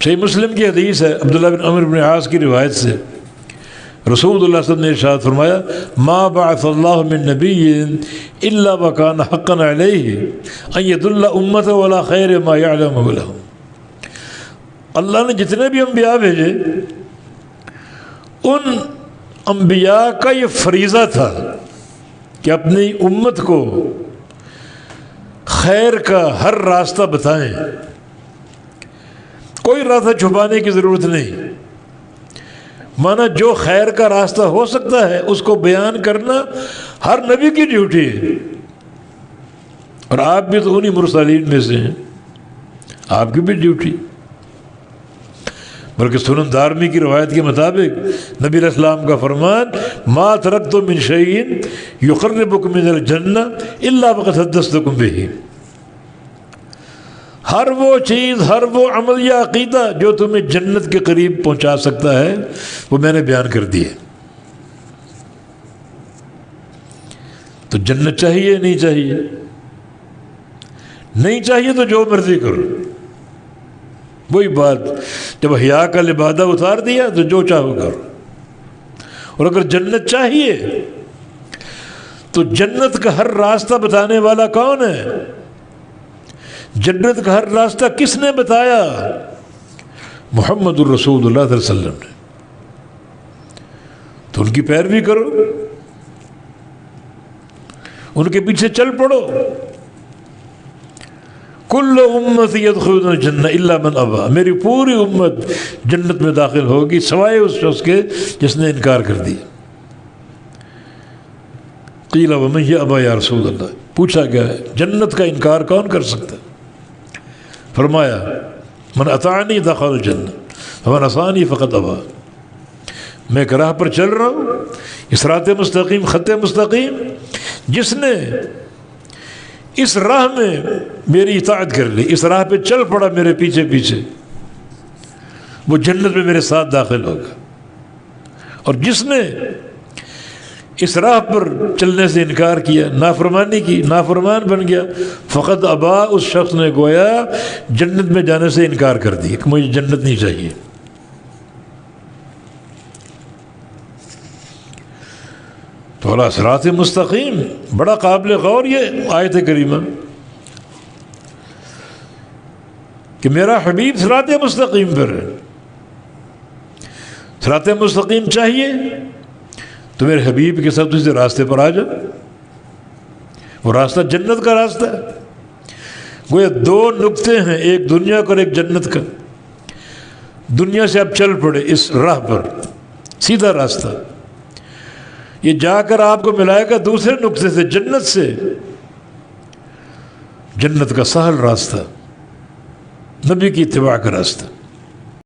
صحیح مسلم کی حدیث ہے، عبداللہ بن عمرو بن عاص کی روایت سے رسول اللہ صلی اللہ علیہ وسلم نے ارشاد فرمایا ما بعث اللہ من نبی الا وکان حقا علیہ ان یدل امته ولا خیر ما یعلمه لهم۔ اللہ نے جتنے بھی انبیاء بھیجے ان انبیاء کا یہ فریضہ تھا کہ اپنی امت کو خیر کا ہر راستہ بتائیں، کوئی راستہ چھپانے کی ضرورت نہیں، مانا جو خیر کا راستہ ہو سکتا ہے اس کو بیان کرنا ہر نبی کی ڈیوٹی ہے، اور آپ بھی تو انہی مرسلین میں سے ہیں، آپ کی بھی ڈیوٹی۔ بلکہ سنن دارمی کی روایت کے مطابق نبی علیہ السلام کا فرمان ما ترکت من شیء یقربکم من الجنہ الا وقد حدثتکم بہ، ہر وہ چیز، ہر وہ عمل یا عقیدہ جو تمہیں جنت کے قریب پہنچا سکتا ہے وہ میں نے بیان کر دی ہے۔ تو جنت چاہیے نہیں چاہیے؟ نہیں چاہیے تو جو مرضی کرو، وہی بات، جب حیا کا لبادہ اتار دیا تو جو چاہو کرو۔ اور اگر جنت چاہیے تو جنت کا ہر راستہ بتانے والا کون ہے؟ جنت کا ہر راستہ کس نے بتایا؟ محمد الرسول اللہ صلی اللہ علیہ وسلم نے۔ تو ان کی پیروی کرو، ان کے پیچھے چل پڑو۔ کل امتی یدخلون الجنہ الا من ابا، میری پوری امت جنت میں داخل ہوگی سوائے اس شخص کے جس نے انکار کر دیا۔ قیل ومن یأبی یا رسول اللہ، پوچھا گیا ہے جنت کا انکار کون کر سکتا ہے؟ فرمایا من اطاعنی دخل الجنہ ومن عصانی فقد ابا، میں ایک راہ پر چل رہا ہوں، اس صراط مستقیم، خط مستقیم، جس نے اس راہ میں میری اطاعت کر لی، اس راہ پہ چل پڑا میرے پیچھے پیچھے، وہ جنت میں میرے ساتھ داخل ہوگا، اور جس نے اس راہ پر چلنے سے انکار کیا، نافرمانی کی، نافرمان بن گیا، فقط ابا، اس شخص نے گویا جنت میں جانے سے انکار کر دیا کہ مجھے جنت نہیں چاہیے۔ تو اللہ صراط مستقیم بڑا قابل غور یہ آیت کریمہ کہ میرا حبیب صراط مستقیم پر ہے۔ صراط مستقیم چاہیے تو میرے حبیب کے ساتھ اسی راستے پر آ جا، وہ راستہ جنت کا راستہ ہے۔ گویا دو نقطے ہیں، ایک دنیا کا اور ایک جنت کا۔ دنیا سے آپ چل پڑے اس راہ پر، سیدھا راستہ، یہ جا کر آپ کو ملائے گا دوسرے نقطے سے، جنت سے، جنت کا سہل راستہ، نبی کی اتباع کا راستہ۔